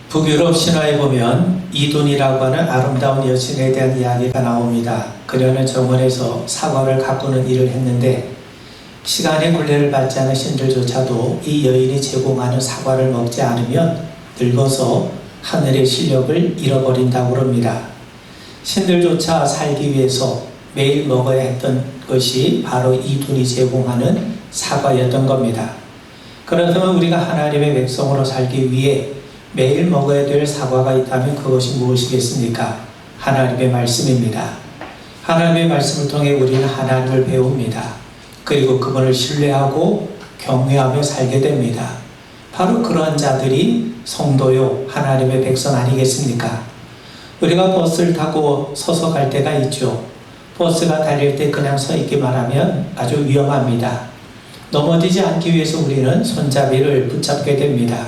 북유럽 신화에 보면 이둔이라고 하는 아름다운 여신에 대한 이야기가 나옵니다. 그녀는 정원에서 사과를 가꾸는 일을 했는데 시간의 굴레를 받지 않은 신들조차도 이 여인이 제공하는 사과를 먹지 않으면 늙어서 하늘의 실력을 잃어버린다고 합니다. 신들조차 살기 위해서 매일 먹어야 했던 것이 바로 이둔이 제공하는 사과였던 겁니다. 그렇다면 우리가 하나님의 백성으로 살기 위해 매일 먹어야 될 사과가 있다면 그것이 무엇이겠습니까? 하나님의 말씀입니다. 하나님의 말씀을 통해 우리는 하나님을 배웁니다. 그리고 그분을 신뢰하고 경외하며 살게 됩니다. 바로 그러한 자들이 성도요 하나님의 백성 아니겠습니까? 우리가 버스를 타고 서서 갈 때가 있죠. 버스가 달릴 때 그냥 서 있기만 하면 아주 위험합니다. 넘어지지 않기 위해서 우리는 손잡이를 붙잡게 됩니다.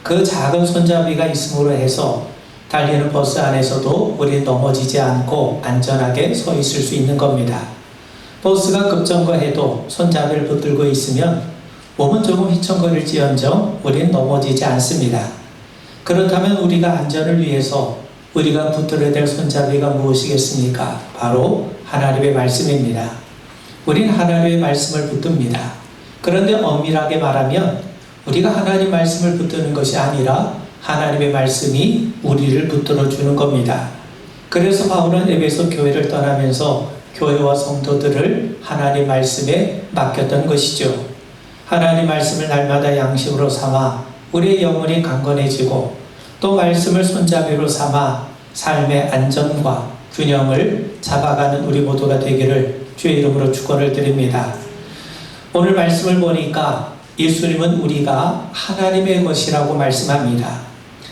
그 작은 손잡이가 있음으로 해서 달리는 버스 안에서도 우리 넘어지지 않고 안전하게 서 있을 수 있는 겁니다. 버스가 급정거해도 손잡이를 붙들고 있으면 몸은 조금 휘청거릴지언정 우리는 넘어지지 않습니다. 그렇다면 우리가 안전을 위해서 우리가 붙들어야 될 손잡이가 무엇이겠습니까? 바로 하나님의 말씀입니다. 우리는 하나님의 말씀을 붙듭니다. 그런데 엄밀하게 말하면 우리가 하나님 말씀을 붙드는 것이 아니라 하나님의 말씀이 우리를 붙들어 주는 겁니다. 그래서 바울은 에베소 교회를 떠나면서 교회와 성도들을 하나님 말씀에 맡겼던 것이죠. 하나님 말씀을 날마다 양식으로 삼아 우리의 영혼이 강건해지고 또 말씀을 손잡이로 삼아 삶의 안전과 균형을 잡아가는 우리 모두가 되기를 주의 이름으로 축원을 드립니다. 오늘 말씀을 보니까 예수님은 우리가 하나님의 것이라고 말씀합니다.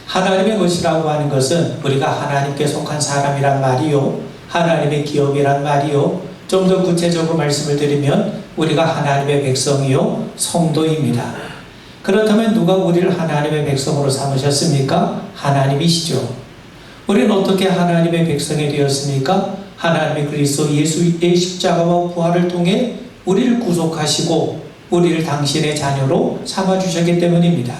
하나님의 것이라고 하는 것은 우리가 하나님께 속한 사람이란 말이요, 하나님의 기업이란 말이요, 좀 더 구체적으로 말씀을 드리면 우리가 하나님의 백성이요 성도입니다. 그렇다면 누가 우리를 하나님의 백성으로 삼으셨습니까? 하나님이시죠. 우리는 어떻게 하나님의 백성이 되었습니까? 하나님의 그리스도 예수의 십자가와 부활을 통해 우리를 구속하시고 우리를 당신의 자녀로 삼아주셨기 때문입니다.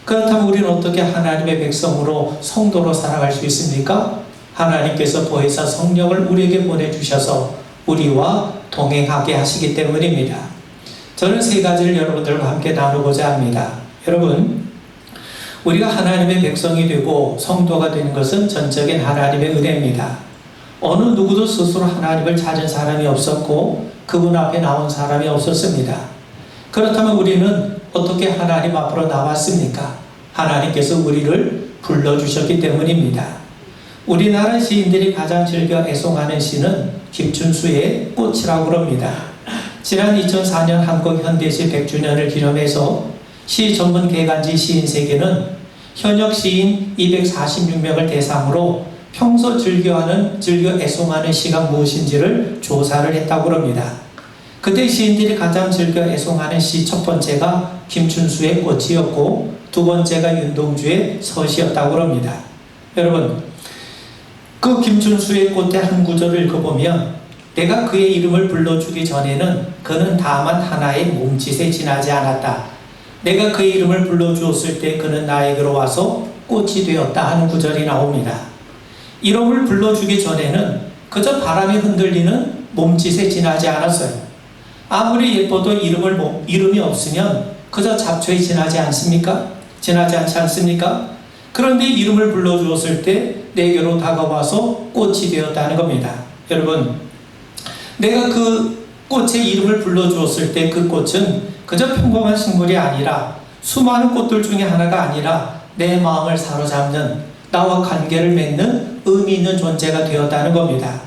그렇다면 우리는 어떻게 하나님의 백성으로 성도로 살아갈 수 있습니까? 하나님께서 보혜사 성령을 우리에게 보내주셔서 우리와 동행하게 하시기 때문입니다. 저는 세 가지를 여러분들과 함께 나누고자 합니다. 여러분, 우리가 하나님의 백성이 되고 성도가 되는 것은 전적인 하나님의 은혜입니다. 어느 누구도 스스로 하나님을 찾은 사람이 없었고 그분 앞에 나온 사람이 없었습니다. 그렇다면 우리는 어떻게 하나님 앞으로 나왔습니까? 하나님께서 우리를 불러주셨기 때문입니다. 우리나라 시인들이 가장 즐겨 애송하는 시는 김춘수의 꽃이라고 합니다. 지난 2004년 한국 현대시 100주년을 기념해서 시 전문 개간지 시인세계는 현역 시인 246명을 대상으로 평소 즐겨 애송하는 시가 무엇인지를 조사를 했다고 합니다. 그때 시인들이 가장 즐겨 애송하는 시 첫 번째가 김춘수의 꽃이었고 두 번째가 윤동주의 서시였다고 합니다. 여러분, 그 김춘수의 꽃의 한 구절을 읽어보면 내가 그의 이름을 불러주기 전에는 그는 다만 하나의 몸짓에 지나지 않았다. 내가 그의 이름을 불러주었을 때 그는 나에게로 와서 꽃이 되었다 하는 구절이 나옵니다. 이름을 불러주기 전에는 그저 바람이 흔들리는 몸짓에 지나지 않았어요. 아무리 예뻐도 이름이 없으면 그저 잡초에 지나지 않습니까? 지나지 않지 않습니까? 그런데 이름을 불러주었을 때 내게로 다가와서 꽃이 되었다는 겁니다. 여러분, 내가 그 꽃의 이름을 불러주었을 때 그 꽃은 그저 평범한 식물이 아니라 수많은 꽃들 중에 하나가 아니라 내 마음을 사로잡는 나와 관계를 맺는 의미 있는 존재가 되었다는 겁니다.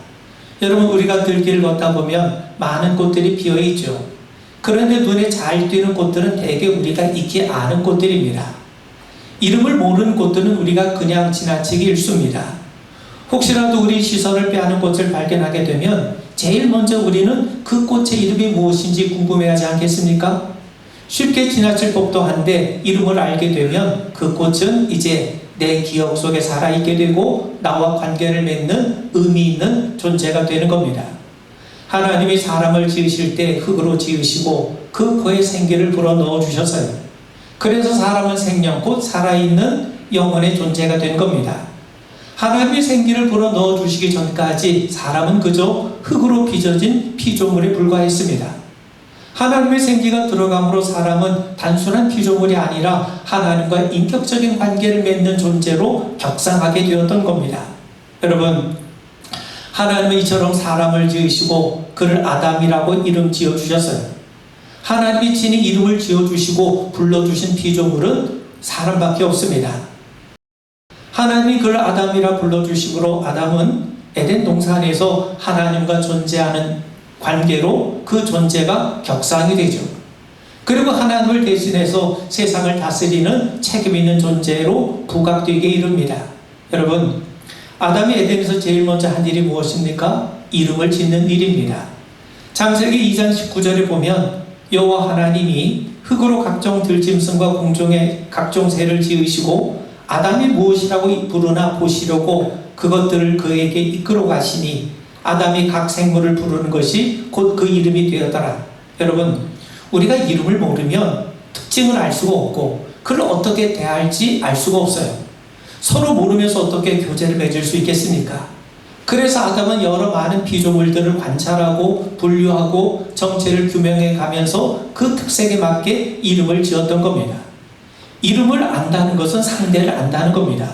여러분, 우리가 들길을 걷다 보면 많은 꽃들이 피어있죠. 그런데 눈에 잘 띄는 꽃들은 대개 우리가 익히 아는 꽃들입니다. 이름을 모르는 꽃들은 우리가 그냥 지나치기 일쑤입니다. 혹시라도 우리 시선을 빼앗는 꽃을 발견하게 되면 제일 먼저 우리는 그 꽃의 이름이 무엇인지 궁금해하지 않겠습니까? 쉽게 지나칠 법도 한데 이름을 알게 되면 그 꽃은 이제 내 기억 속에 살아있게 되고 나와 관계를 맺는 의미 있는 존재가 되는 겁니다. 하나님이 사람을 지으실 때 흙으로 지으시고 그 코에 생기를 불어 넣어 주셨어요. 그래서 사람은 생명 곧 살아있는 영원의 존재가 된 겁니다. 하나님이 생기를 불어 넣어주시기 전까지 사람은 그저 흙으로 빚어진 피조물에 불과했습니다. 하나님의 생기가 들어감으로 사람은 단순한 피조물이 아니라 하나님과 인격적인 관계를 맺는 존재로 격상하게 되었던 겁니다. 여러분, 하나님은 이처럼 사람을 지으시고 그를 아담이라고 이름 지어주셨어요. 하나님이 친히 이름을 지어주시고 불러주신 피조물은 사람밖에 없습니다. 하나님이 그를 아담이라 불러주심으로 아담은 에덴 동산에서 하나님과 존재하는 관계로 그 존재가 격상이 되죠. 그리고 하나님을 대신해서 세상을 다스리는 책임 있는 존재로 부각되게 이릅니다. 여러분, 아담이 에덴에서 제일 먼저 한 일이 무엇입니까? 이름을 짓는 일입니다. 창세기 2장 19절에 보면 여호와 하나님이 흙으로 각종 들짐승과 공중의 각종 새를 지으시고 아담이 무엇이라고 부르나 보시려고 그것들을 그에게 이끌어 가시니 아담이 각 생물을 부르는 것이 곧 그 이름이 되었더라. 여러분, 우리가 이름을 모르면 특징을 알 수가 없고 그를 어떻게 대할지 알 수가 없어요. 서로 모르면서 어떻게 교제를 맺을 수 있겠습니까? 그래서 아담은 여러 많은 피조물들을 관찰하고 분류하고 정체를 규명해 가면서 그 특색에 맞게 이름을 지었던 겁니다. 이름을 안다는 것은 상대를 안다는 겁니다.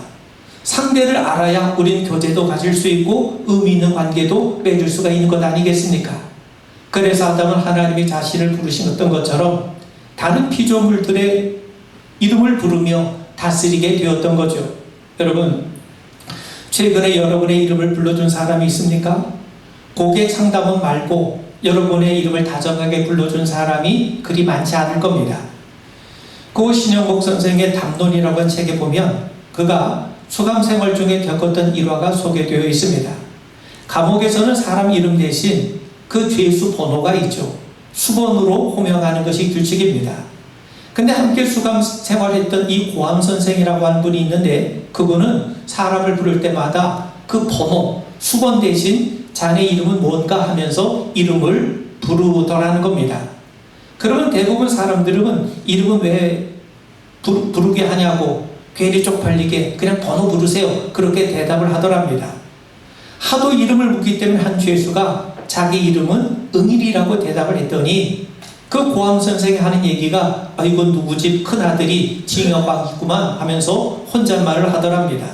상대를 알아야 우린 교제도 가질 수 있고 의미 있는 관계도 맺을 수가 있는 것 아니겠습니까? 그래서 아담은 하나님이 자신을 부르셨던 것처럼 다른 피조물들의 이름을 부르며 다스리게 되었던 거죠. 여러분, 최근에 여러분의 이름을 불러준 사람이 있습니까? 고객 상담원 말고 여러분의 이름을 다정하게 불러준 사람이 그리 많지 않을 겁니다. 고 신영복 선생의 담론이라고 하는 책에 보면 그가 수감 생활 중에 겪었던 일화가 소개되어 있습니다. 감옥에서는 사람 이름 대신 그 죄수 번호가 있죠. 수번으로 호명하는 것이 규칙입니다. 근데 함께 수감 생활했던 이 고암 선생이라고 하는 분이 있는데 그분은 사람을 부를 때마다 그 번호, 수번 대신 자네 이름은 뭔가 하면서 이름을 부르더라는 겁니다. 그러면 대부분 사람들은 이름은 왜 부르게 하냐고 괜히 쪽팔리게 그냥 번호 부르세요. 그렇게 대답을 하더랍니다. 하도 이름을 묻기 때문에 한 죄수가 자기 이름은 응일이라고 대답을 했더니 그 고암 선생이 하는 얘기가 이건 누구 집 큰아들이 징여박 있구만 하면서 혼잣말을 하더랍니다.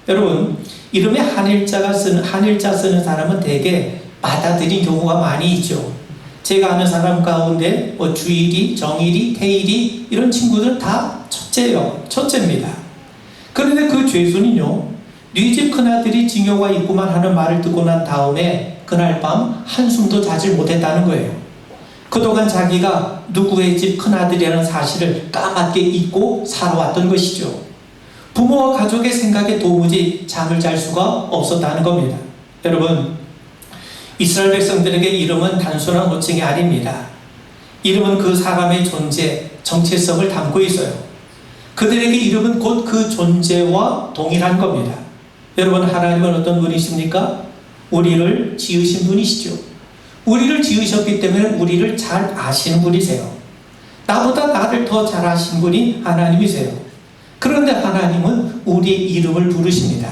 여러분, 이름에 한일자 쓰는 사람은 대개 받아들인 경우가 많이 있죠. 제가 아는 사람 가운데 주일이, 정일이, 태일이 이런 친구들은 다 첫째입니다. 그런데 그 죄수는요, 네 집 큰아들이 징여가 있구만 하는 말을 듣고 난 다음에 그날 밤 한숨도 자질 못했다는 거예요. 그동안 자기가 누구의 집 큰아들이라는 사실을 까맣게 잊고 살아왔던 것이죠. 부모와 가족의 생각에 도무지 잠을 잘 수가 없었다는 겁니다. 여러분, 이스라엘 백성들에게 이름은 단순한 호칭이 아닙니다. 이름은 그 사람의 존재, 정체성을 담고 있어요. 그들에게 이름은 곧 그 존재와 동일한 겁니다. 여러분, 하나님은 어떤 분이십니까? 우리를 지으신 분이시죠. 우리를 지으셨기 때문에 우리를 잘 아시는 분이세요. 나보다 나를 더 잘 아시는 분이 하나님이세요. 그런데 하나님은 우리의 이름을 부르십니다.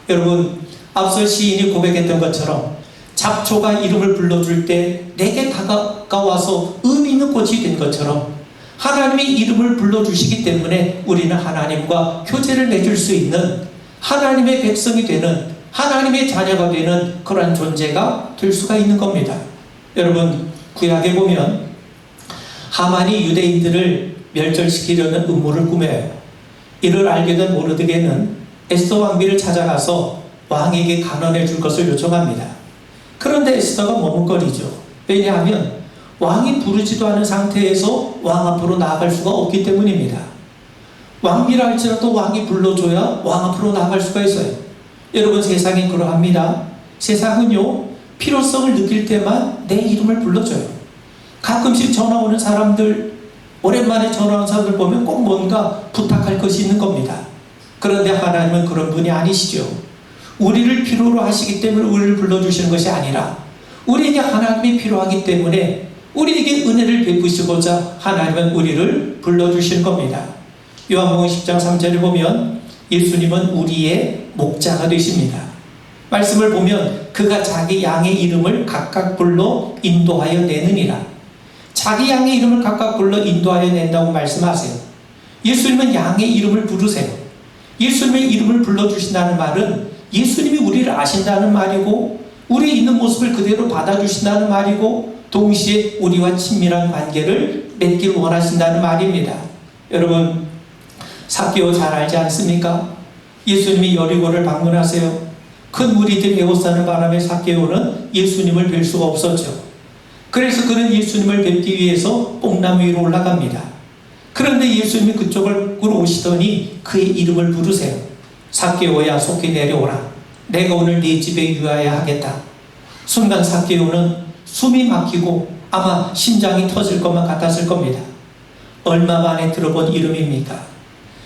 여러분, 앞서 시인이 고백했던 것처럼 잡초가 이름을 불러줄 때 내게 다가와서 의미 있는 꽃이 된 것처럼 하나님이 이름을 불러주시기 때문에 우리는 하나님과 교제를 맺을 수 있는 하나님의 백성이 되는 하나님의 자녀가 되는 그러한 존재가 될 수가 있는 겁니다. 여러분, 구약에 보면 하만이 유대인들을 멸절시키려는 음모를 꾸며요. 이를 알게 된 모르드게는 에스더 왕비를 찾아가서 왕에게 간언해 줄 것을 요청합니다. 그런데 에스더가 머뭇거리죠. 왜냐하면 왕이 부르지도 않은 상태에서 왕 앞으로 나아갈 수가 없기 때문입니다. 왕비라 할지라도 왕이 불러줘야 왕 앞으로 나아갈 수가 있어요. 여러분, 세상이 그러합니다. 세상은요, 필요성을 느낄 때만 내 이름을 불러줘요. 가끔씩 전화 오는 사람들, 오랜만에 전화 오는 사람들 보면 꼭 뭔가 부탁할 것이 있는 겁니다. 그런데 하나님은 그런 분이 아니시죠. 우리를 필요로 하시기 때문에 우리를 불러주시는 것이 아니라 우리에게 하나님이 필요하기 때문에 우리에게 은혜를 베푸시고자 하나님은 우리를 불러주시는 겁니다. 요한복음 10장 3절에 보면 예수님은 우리의 목자가 되십니다. 말씀을 보면 그가 자기 양의 이름을 각각 불러 인도하여 내느니라. 자기 양의 이름을 각각 불러 인도하여 낸다고 말씀하세요. 예수님은 양의 이름을 부르세요. 예수님의 이름을 불러주신다는 말은 예수님이 우리를 아신다는 말이고 우리 있는 모습을 그대로 받아주신다는 말이고 동시에 우리와 친밀한 관계를 맺길 원하신다는 말입니다. 여러분, 삭개오 잘 알지 않습니까? 예수님이 여리고를 방문하세요. 큰 무리들이 에워싸는 바람에 삭개오는 예수님을 뵐 수가 없었죠. 그래서 그는 예수님을 뵙기 위해서 뽕나무 위로 올라갑니다. 그런데 예수님이 그쪽으로 오시더니 그의 이름을 부르세요. 삭개오야, 속히 내려오라. 내가 오늘 네 집에 유하야 하겠다. 순간 삭개오는 숨이 막히고 아마 심장이 터질 것만 같았을 겁니다. 얼마 만에 들어본 이름입니까?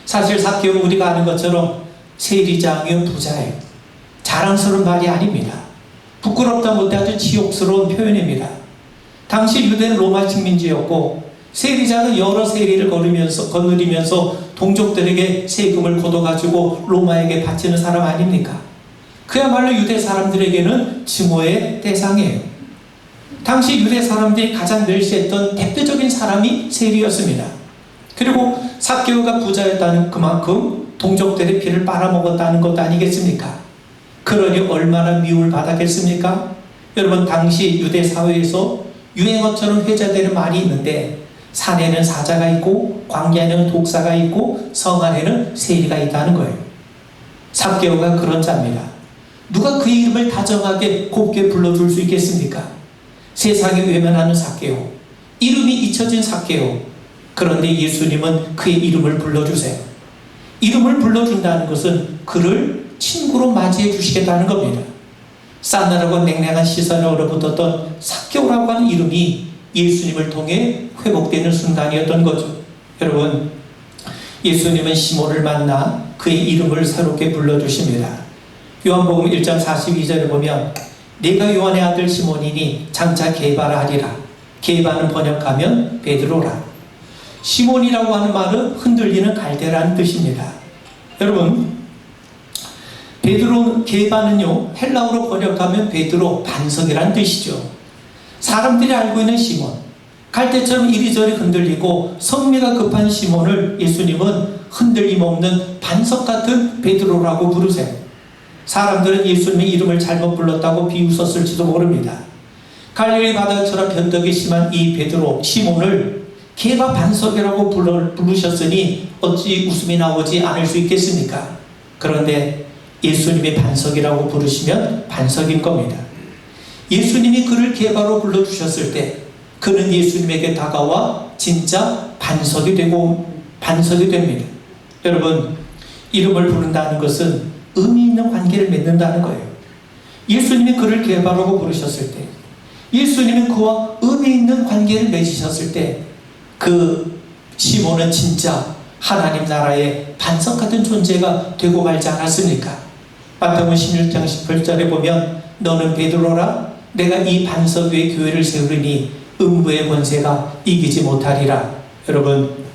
사실 삭개오 우리가 아는 것처럼 세리장이요 부자예요. 자랑스러운 말이 아닙니다. 부끄럽다 못해 아주 치욕스러운 표현입니다. 당시 유대는 로마 식민지였고 세리자는 여러 세리를 거느리면서 동족들에게 세금을 걷어가지고 로마에게 바치는 사람 아닙니까? 그야말로 유대 사람들에게는 증오의 대상이에요. 당시 유대 사람들이 가장 멸시했던 대표적인 사람이 세리였습니다. 그리고 삭개오가 부자였다는 그만큼 동족들의 피를 빨아먹었다는 것 아니겠습니까? 그러니 얼마나 미움을 받았겠습니까? 여러분, 당시 유대 사회에서 유행어처럼 회자되는 말이 있는데 산에는 사자가 있고 광야에는 독사가 있고 성 안에는 세리가 있다는 거예요. 삭개오가 그런 자입니다. 누가 그의 이름을 다정하게 곱게 불러줄 수 있겠습니까? 세상에 외면하는 삭개오, 이름이 잊혀진 삭개오. 그런데 예수님은 그의 이름을 불러주세요. 이름을 불러준다는 것은 그를 친구로 맞이해 주시겠다는 겁니다. 싸늘하고 냉랭한 시선에 얼어붙었던 삭개오라고 하는 이름이 예수님을 통해 회복되는 순간이었던 거죠. 여러분, 예수님은 시몬을 만나 그의 이름을 새롭게 불러주십니다. 요한복음 1장 42절에 보면 내가 요한의 아들 시몬이니 장차 게바라 하리라. 게바는 번역하면 베드로라. 시몬이라고 하는 말은 흔들리는 갈대라는 뜻입니다. 여러분, 베드로, 게바는요, 헬라어로 번역하면 베드로, 반석이라는 뜻이죠. 사람들이 알고 있는 시몬, 갈대처럼 이리저리 흔들리고 성미가 급한 시몬을 예수님은 흔들림 없는 반석 같은 베드로라고 부르세요. 사람들은 예수님의 이름을 잘못 불렀다고 비웃었을지도 모릅니다. 갈릴리 바다처럼 변덕이 심한 이 베드로, 시몬을 게바 반석이라고 부르셨으니 어찌 웃음이 나오지 않을 수 있겠습니까? 그런데 예수님이 반석이라고 부르시면 반석인 겁니다. 예수님이 그를 게바로 불러주셨을 때 그는 예수님에게 다가와 진짜 반석이 됩니다. 여러분, 이름을 부른다는 것은 의미 있는 관계를 맺는다는 거예요. 예수님이 그를 게바라고 부르셨을 때, 예수님이 그와 의미 있는 관계를 맺으셨을 때 그 시몬은 진짜 하나님 나라의 반석 같은 존재가 되고 말지 않았습니까? 마태복음 16장 18절에 보면 너는 베드로라, 내가 이 반석 위에 교회를 세우리니 음부의 권세가 이기지 못하리라. 여러분,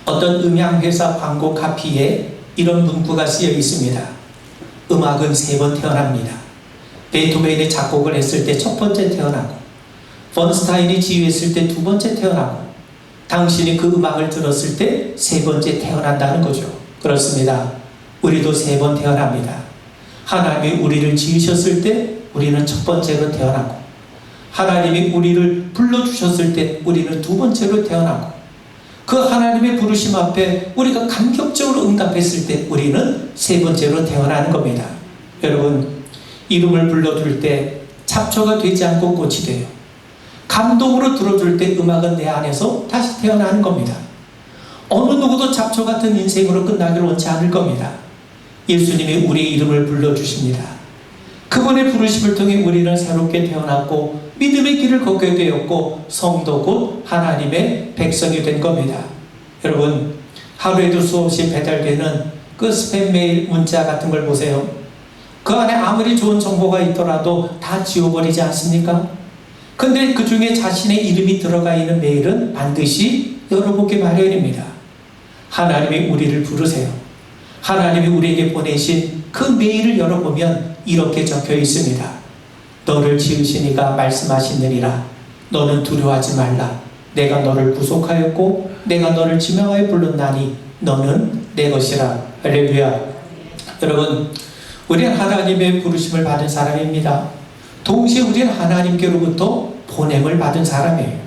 어떤 음향회사 광고 카피에 이런 문구가 쓰여 있습니다. 음악은 3번 태어납니다. 베토벤이 작곡을 했을 때 첫 번째 태어나고, 번스타인이 지휘했을 때 2번째 태어나고, 당신이 그 음악을 들었을 때 3번째 태어난다는 거죠. 그렇습니다. 우리도 3번 태어납니다. 하나님이 우리를 지으셨을 때 우리는 첫 번째로 태어나고, 하나님이 우리를 불러주셨을 때 우리는 2번째로 태어나고, 그 하나님의 부르심 앞에 우리가 감격적으로 응답했을 때 우리는 3번째로 태어나는 겁니다. 여러분, 이름을 불러줄 때 잡초가 되지 않고 꽃이 돼요. 감동으로 들어줄 때 음악은 내 안에서 다시 태어나는 겁니다. 어느 누구도 잡초 같은 인생으로 끝나기를 원치 않을 겁니다. 예수님이 우리의 이름을 불러주십니다. 그분의 부르심을 통해 우리는 새롭게 태어났고 믿음의 길을 걷게 되었고 성도 곧 하나님의 백성이 된 겁니다. 여러분, 하루에도 수없이 배달되는 그 스팸 메일 문자 같은 걸 보세요. 그 안에 아무리 좋은 정보가 있더라도 다 지워버리지 않습니까? 근데 그 중에 자신의 이름이 들어가 있는 메일은 반드시 열어보기 마련입니다. 하나님이 우리를 부르세요. 하나님이 우리에게 보내신 그 메일을 열어보면 이렇게 적혀 있습니다. 너를 지으신 이가 말씀하시느니라. 너는 두려워하지 말라. 내가 너를 구속하였고 내가 너를 지명하여 불렀나니 너는 내 것이라. 할렐루야. 여러분, 우리는 하나님의 부르심을 받은 사람입니다. 동시에 우리는 하나님께로부터 보냄을 받은 사람이에요.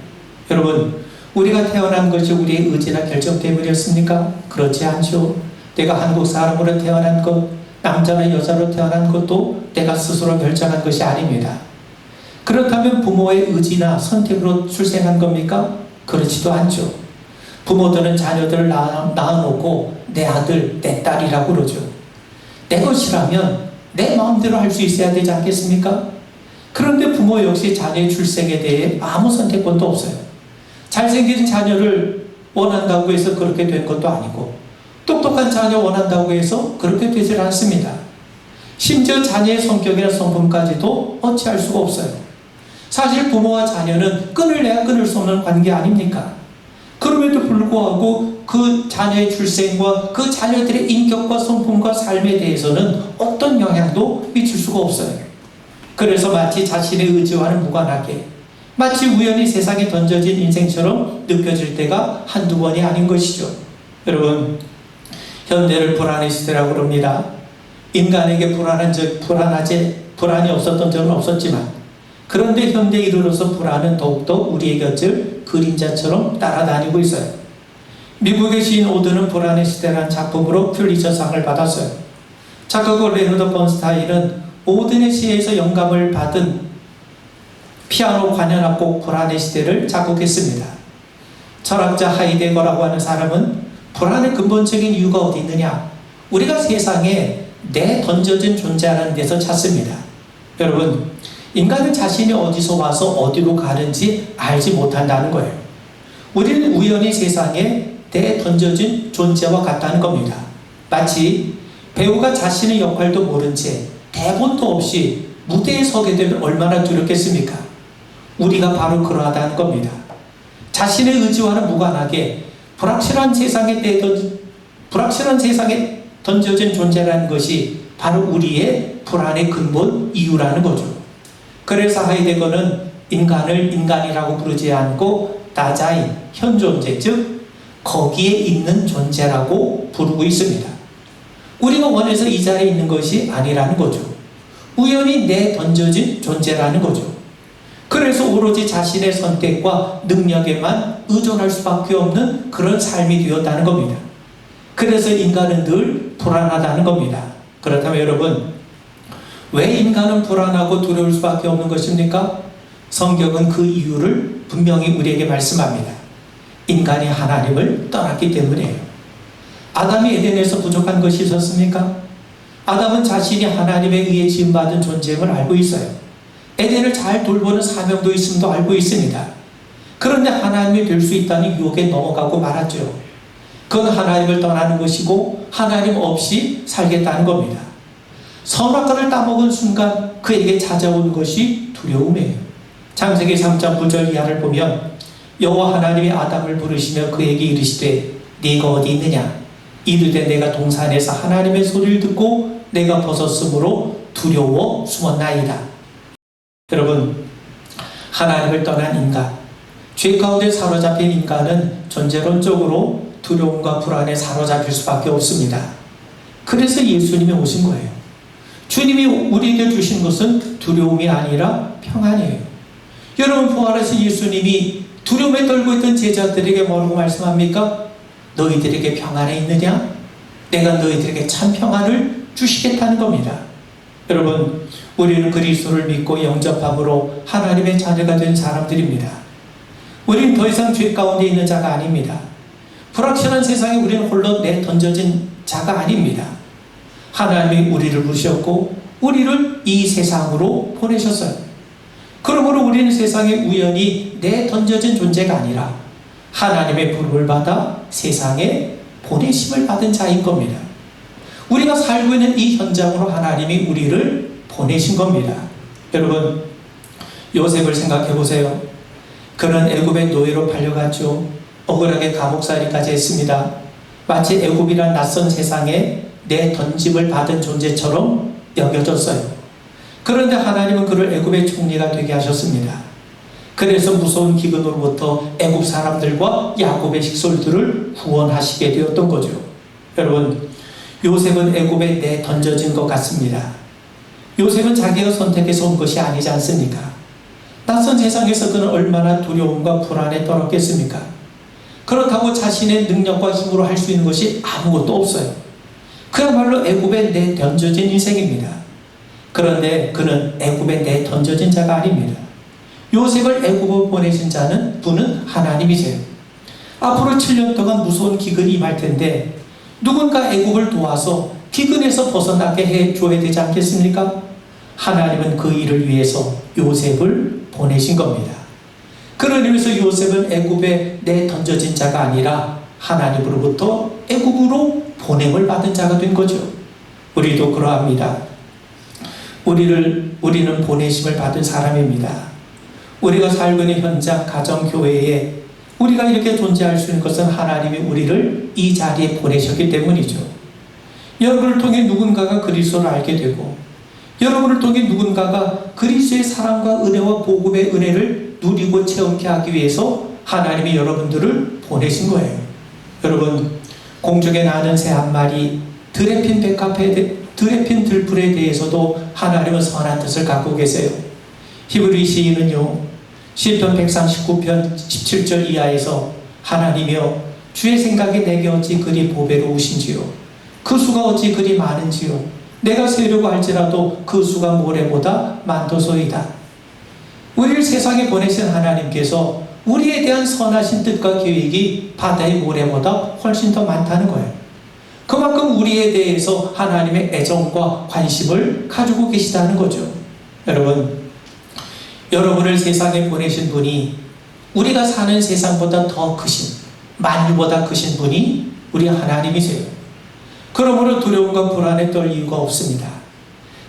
여러분, 우리가 태어난 것이 우리의 의지나 결정 때문이었습니까? 그렇지 않죠. 내가 한국 사람으로 태어난 것, 남자나 여자로 태어난 것도 내가 스스로 결정한 것이 아닙니다. 그렇다면 부모의 의지나 선택으로 출생한 겁니까? 그렇지도 않죠. 부모들은 자녀들을 낳아놓고 내 아들, 내 딸이라고 그러죠. 내 것이라면 내 마음대로 할 수 있어야 되지 않겠습니까? 그런데 부모 역시 자녀의 출생에 대해 아무 선택권도 없어요. 잘생긴 자녀를 원한다고 해서 그렇게 된 것도 아니고 똑똑한 자녀 원한다고 해서 그렇게 되질 않습니다. 심지어 자녀의 성격이나 성품까지도 어찌할 수가 없어요. 사실 부모와 자녀는 끊을래야 끊을 수 없는 관계 아닙니까? 그럼에도 불구하고 그 자녀의 출생과 그 자녀들의 인격과 성품과 삶에 대해서는 어떤 영향도 미칠 수가 없어요. 그래서 마치 자신의 의지와는 무관하게, 마치 우연히 세상에 던져진 인생처럼 느껴질 때가 한두 번이 아닌 것이죠. 여러분, 현대를 불안의 시대라고 그럽니다. 인간에게 불안이 없었던 적은 없었지만, 그런데 현대에 이르러서 불안은 더욱더 우리의 곁을 그림자처럼 따라다니고 있어요. 미국의 시인 오드는 불안의 시대라는 작품으로 퓰리처상을 받았어요. 작가 레너드 번스타인은 오든의 시에서 영감을 받은 피아노 관현악곡 불안의 시대를 작곡했습니다. 철학자 하이데거라고 하는 사람은 불안의 근본적인 이유가 어디 있느냐? 우리가 세상에 내 던져진 존재라는 데서 찾습니다. 여러분, 인간은 자신이 어디서 와서 어디로 가는지 알지 못한다는 거예요. 우리는 우연히 세상에 내 던져진 존재와 같다는 겁니다. 마치 배우가 자신의 역할도 모른 채 대본도 없이 무대에 서게 되면 얼마나 두렵겠습니까? 우리가 바로 그러하다는 겁니다. 자신의 의지와는 무관하게 불확실한 세상에 던져진 존재라는 것이 바로 우리의 불안의 근본 이유라는 거죠. 그래서 하이데거는 인간을 인간이라고 부르지 않고 다자인, 현존재, 즉 거기에 있는 존재라고 부르고 있습니다. 우리가 원해서 이 자리에 있는 것이 아니라는 거죠. 우연히 던져진 존재라는 거죠. 그래서 오로지 자신의 선택과 능력에만 의존할 수밖에 없는 그런 삶이 되었다는 겁니다. 그래서 인간은 늘 불안하다는 겁니다. 그렇다면 여러분, 왜 인간은 불안하고 두려울 수밖에 없는 것입니까? 성경은 그 이유를 분명히 우리에게 말씀합니다. 인간이 하나님을 떠났기 때문이에요. 아담이 에덴에서 부족한 것이 있었습니까? 아담은 자신이 하나님에 의해 지음받은 존재임을 알고 있어요. 에덴을 잘 돌보는 사명도 있음도 알고 있습니다. 그런데 하나님이 될 수 있다는 유혹에 넘어가고 말았죠. 그건 하나님을 떠나는 것이고 하나님 없이 살겠다는 겁니다. 선악과를 따먹은 순간 그에게 찾아온 것이 두려움이에요. 창세기 3장 9절 이하를 보면 여호와 하나님이 아담을 부르시며 그에게 이르시되 네가 어디 있느냐? 이르되 내가 동산에서 하나님의 소리를 듣고 내가 벗었으므로 두려워 숨었나이다. 여러분, 하나님을 떠난 인간, 죄 가운데 사로잡힌 인간은 존재론적으로 두려움과 불안에 사로잡힐 수밖에 없습니다. 그래서 예수님이 오신 거예요. 주님이 우리에게 주신 것은 두려움이 아니라 평안이에요. 여러분, 부활하신 예수님이 두려움에 떨고 있던 제자들에게 뭐라고 말씀합니까? 너희들에게 평안이 있느냐? 내가 너희들에게 참 평안을 주시겠다는 겁니다. 여러분, 우리는 그리스도를 믿고 영접함으로 하나님의 자녀가 된 사람들입니다. 우리는 더 이상 죄 가운데 있는 자가 아닙니다. 불확실한 세상에 우리는 홀로 내던져진 자가 아닙니다. 하나님이 우리를 부르셨고 우리를 이 세상으로 보내셨어요. 그러므로 우리는 세상에 우연히 내던져진 존재가 아니라 하나님의 부름을 받아 세상에 보내심을 받은 자인 겁니다. 우리가 살고 있는 이 현장으로 하나님이 우리를 보내신 겁니다. 여러분, 요셉을 생각해 보세요. 그는 애굽의 노예로 팔려갔죠. 억울하게 감옥살이까지 했습니다. 마치 애굽이란 낯선 세상에 내던짐을 받은 존재처럼 여겨졌어요. 그런데 하나님은 그를 애굽의 총리가 되게 하셨습니다. 그래서 무서운 기근으로부터 애굽 사람들과 야곱의 식솔들을 구원하시게 되었던 거죠. 여러분, 요셉은 애굽에 내던져진 것 같습니다. 요셉은 자기가 선택해서 온 것이 아니지 않습니까? 낯선 세상에서 그는 얼마나 두려움과 불안에 떨었겠습니까? 그렇다고 자신의 능력과 힘으로 할 수 있는 것이 아무것도 없어요. 그야말로 애굽에 내던져진 인생입니다. 그런데 그는 애굽에 내던져진 자가 아닙니다. 요셉을 애굽으로 보내신 분은 하나님이세요. 앞으로 7년 동안 무서운 기근이 임할 텐데 누군가 애굽을 도와서 기근에서 벗어나게 해줘야 되지 않겠습니까? 하나님은 그 일을 위해서 요셉을 보내신 겁니다. 그런 의미에서 요셉은 애굽에 내던져진 자가 아니라 하나님으로부터 애굽으로 보냄을 받은 자가 된 거죠. 우리도 그러합니다. 우리는 보내심을 받은 사람입니다. 우리가 살고 있는 현장, 가정, 교회에 우리가 이렇게 존재할 수 있는 것은 하나님이 우리를 이 자리에 보내셨기 때문이죠. 여러분을 통해 누군가가 그리스도를 알게 되고 여러분을 통해 누군가가 그리스도의 사랑과 은혜와 복음의 은혜를 누리고 체험케 하기 위해서 하나님이 여러분들을 보내신 거예요. 여러분, 공중에 나는 새 한 마리, 드레핀 들풀에 대해서도 하나님은 선한 뜻을 갖고 계세요. 히브리 시인은요, 시편 139편 17절 이하에서 하나님이여 주의 생각이 내게 어찌 그리 보배로우신지요, 그 수가 어찌 그리 많은지요, 내가 세려고 할지라도 그 수가 모래보다 많도소이다. 우리를 세상에 보내신 하나님께서 우리에 대한 선하신 뜻과 계획이 바다의 모래보다 훨씬 더 많다는 거예요. 그만큼 우리에 대해서 하나님의 애정과 관심을 가지고 계시다는 거죠. 여러분을 세상에 보내신 분이 우리가 사는 세상보다 더 크신, 만유보다 크신 분이 우리 하나님이세요. 그러므로 두려움과 불안에 떨 이유가 없습니다.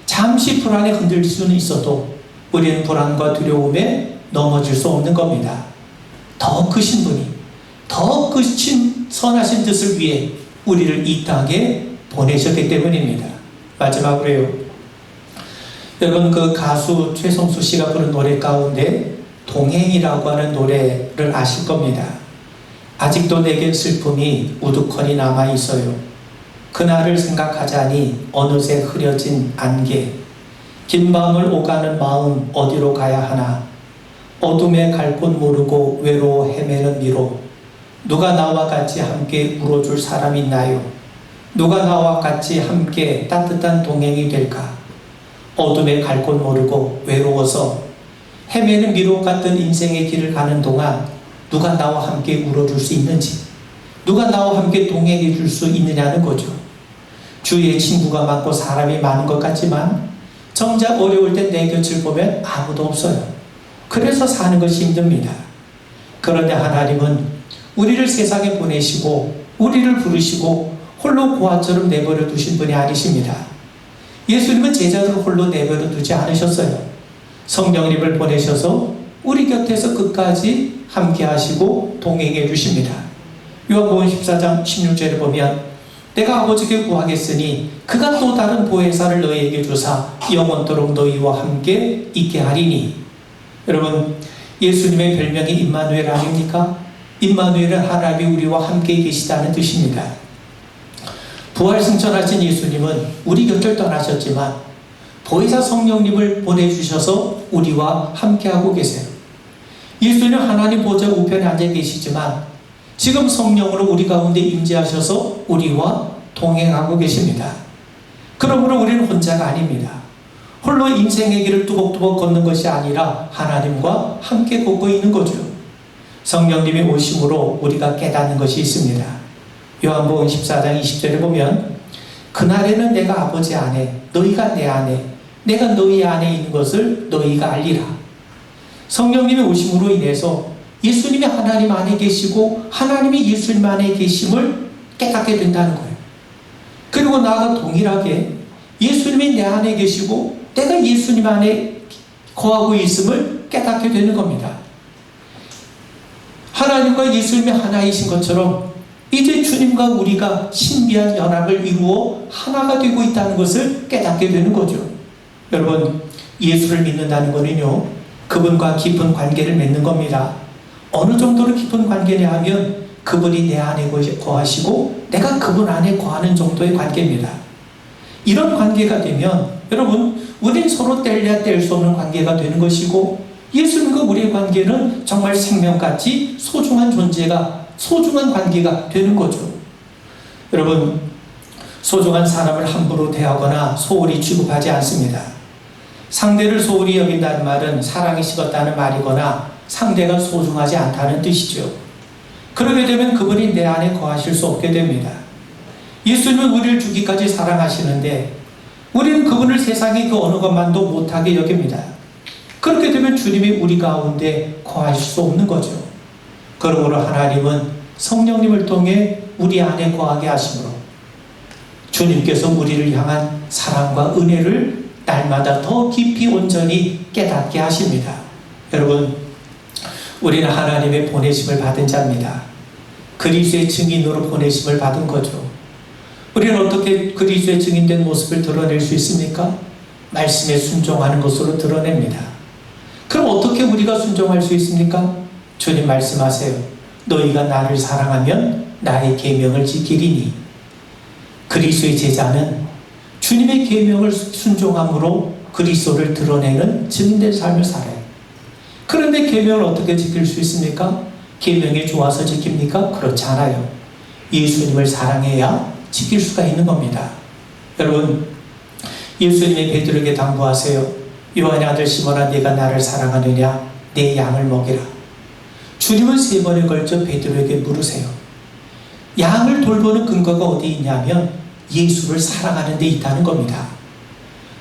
잠시 불안에 흔들릴 수는 있어도 우리는 불안과 두려움에 넘어질 수 없는 겁니다. 더 크신 분이, 더 크신 선하신 뜻을 위해 우리를 이 땅에 보내셨기 때문입니다. 마지막으로요, 여러분, 그 가수 최성수 씨가 부른 노래 가운데 동행이라고 하는 노래를 아실 겁니다. 아직도 내겐 슬픔이 우두커니 남아있어요. 그날을 생각하자니 어느새 흐려진 안개, 긴 밤을 오가는 마음 어디로 가야 하나, 어둠에 갈 곳 모르고 외로워 헤매는 미로, 누가 나와 같이 함께 울어줄 사람 있나요? 누가 나와 같이 함께 따뜻한 동행이 될까? 어둠에 갈 곳 모르고 외로워서 헤매는 미로 같은 인생의 길을 가는 동안 누가 나와 함께 울어줄 수 있는지, 누가 나와 함께 동행해 줄 수 있느냐는 거죠. 주위에 친구가 많고 사람이 많은 것 같지만 정작 어려울 때 내 곁을 보면 아무도 없어요. 그래서 사는 것이 힘듭니다. 그런데 하나님은 우리를 세상에 보내시고 우리를 부르시고 홀로 고아처럼 내버려 두신 분이 아니십니다. 예수님은 제자들을 홀로 내버려 두지 않으셨어요. 성령님을 보내셔서 우리 곁에서 끝까지 함께 하시고 동행해 주십니다. 요한복음 14장 16절에 보면 내가 아버지께 구하겠으니 그가 또 다른 보혜사를 너희에게 주사 영원토록 너희와 함께 있게 하리니. 여러분, 예수님의 별명이 임마누엘 아닙니까? 임마누엘은 하나님이 우리와 함께 계시다는 뜻입니다. 부활승천하신 예수님은 우리 곁을 떠나셨지만 보혜사 성령님을 보내주셔서 우리와 함께하고 계세요. 예수님은 하나님 보좌 우편에 앉아 계시지만 지금 성령으로 우리 가운데 임재하셔서 우리와 동행하고 계십니다. 그러므로 우리는 혼자가 아닙니다. 홀로 인생의 길을 뚜벅뚜벅 걷는 것이 아니라 하나님과 함께 걷고 있는 거죠. 성령님이 오심으로 우리가 깨닫는 것이 있습니다. 요한복음 14장 20절에 보면 그날에는 내가 아버지 안에 너희가 내 안에 내가 너희 안에 있는 것을 너희가 알리라. 성령님이 오심으로 인해서 예수님이 하나님 안에 계시고 하나님이 예수님 안에 계심을 깨닫게 된다는 거예요. 그리고 나아가 동일하게 예수님이 내 안에 계시고 내가 예수님 안에 거하고 있음을 깨닫게 되는 겁니다. 하나님과 예수님이 하나이신 것처럼 이제 주님과 우리가 신비한 연합을 이루어 하나가 되고 있다는 것을 깨닫게 되는 거죠. 여러분, 예수를 믿는다는 것은요, 그분과 깊은 관계를 맺는 겁니다. 어느 정도로 깊은 관계냐 하면 그분이 내 안에 거하시고 내가 그분 안에 거하는 정도의 관계입니다. 이런 관계가 되면 여러분, 우린 서로 뗄래야 뗄 수 없는 관계가 되는 것이고, 예수님과 우리의 관계는 정말 생명같이 소중한 관계가 되는 거죠. 여러분, 소중한 사람을 함부로 대하거나 소홀히 취급하지 않습니다. 상대를 소홀히 여긴다는 말은 사랑이 식었다는 말이거나 상대가 소중하지 않다는 뜻이죠. 그러게 되면 그분이 내 안에 거하실 수 없게 됩니다. 예수님은 우리를 주기까지 사랑하시는데 우리는 그분을 세상의 그 어느 것만도 못하게 여깁니다. 그렇게 되면 주님이 우리 가운데 거하실 수 없는 거죠. 그러므로 하나님은 성령님을 통해 우리 안에 거하게 하심으로 주님께서 우리를 향한 사랑과 은혜를 날마다 더 깊이 온전히 깨닫게 하십니다. 여러분, 우리는 하나님의 보내심을 받은 자입니다. 그리스도의 증인으로 보내심을 받은 거죠. 우리는 어떻게 그리스도의 증인된 모습을 드러낼 수 있습니까? 말씀에 순종하는 것으로 드러냅니다. 그럼 어떻게 우리가 순종할 수 있습니까? 주님 말씀하세요. 너희가 나를 사랑하면 나의 계명을 지키리니. 그리스도의 제자는 주님의 계명을 순종함으로 그리스도를 드러내는 증인된 삶을 살아요. 그런데 계명을 어떻게 지킬 수 있습니까? 계명이 좋아서 지킵니까? 그렇지 않아요. 예수님을 사랑해야 지킬 수가 있는 겁니다. 여러분, 예수님이 베드로에게 당부하세요. 요한의 아들 시몬아, 네가 나를 사랑하느냐? 내 양을 먹이라. 주님은 3번에 걸쳐 베드로에게 물으세요. 양을 돌보는 근거가 어디 있냐면 예수를 사랑하는 데 있다는 겁니다.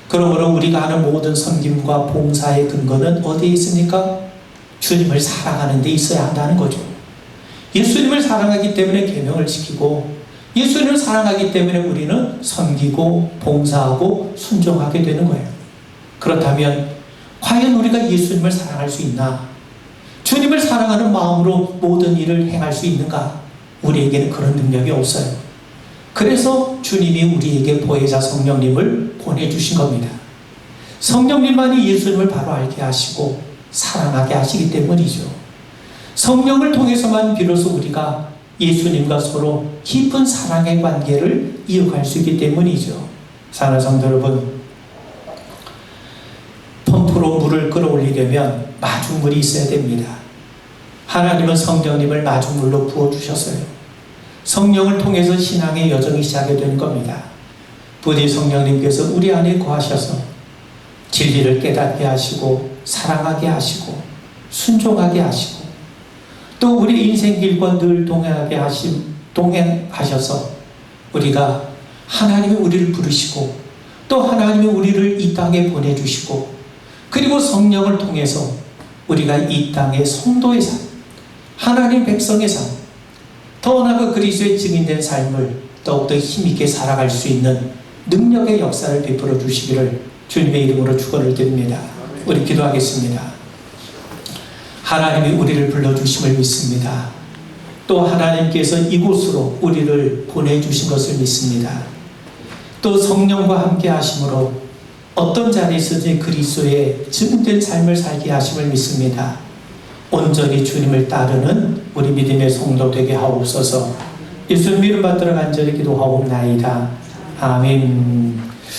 그러므로 우리가 하는 모든 섬김과 봉사의 근거는 어디에 있습니까? 주님을 사랑하는 데 있어야 한다는 거죠. 예수님을 사랑하기 때문에 계명을 지키고, 예수님을 사랑하기 때문에 우리는 섬기고 봉사하고 순종하게 되는 거예요. 그렇다면 과연 우리가 예수님을 사랑할 수 있나? 주님을 사랑하는 마음으로 모든 일을 행할 수 있는가? 우리에게는 그런 능력이 없어요. 그래서 주님이 우리에게 보혜사 성령님을 보내주신 겁니다. 성령님만이 예수님을 바로 알게 하시고 사랑하게 하시기 때문이죠. 성령을 통해서만 비로소 우리가 예수님과 서로 깊은 사랑의 관계를 이어갈 수 있기 때문이죠. 사랑하는 성도 여러분, 펌프로 물을 끌어올리려면 마중물이 있어야 됩니다. 하나님은 성령님을 마중물로 부어주셨어요. 성령을 통해서 신앙의 여정이 시작이 되는 겁니다. 부디 성령님께서 우리 안에 거하셔서 진리를 깨닫게 하시고 사랑하게 하시고 순종하게 하시고 또 우리 인생길과 늘 동행하셔서 우리가 하나님이 우리를 부르시고 또 하나님이 우리를 이 땅에 보내주시고 그리고 성령을 통해서 우리가 이 땅의 성도의 삶, 하나님 백성의 삶, 더 나아가 그리스도의 증인된 삶을 더욱더 힘있게 살아갈 수 있는 능력의 역사를 베풀어 주시기를 주님의 이름으로 축원을 드립니다. 우리 기도하겠습니다. 하나님이 우리를 불러주심을 믿습니다. 또 하나님께서 이곳으로 우리를 보내주신 것을 믿습니다. 또 성령과 함께 하심으로 어떤 자리에서든지 그리스도의 증인된 삶을 살게 하심을 믿습니다. 온전히 주님을 따르는 우리 믿음의 성도 되게 하옵소서. 예수님 이름 받들어 간절히 기도하옵나이다. 아멘.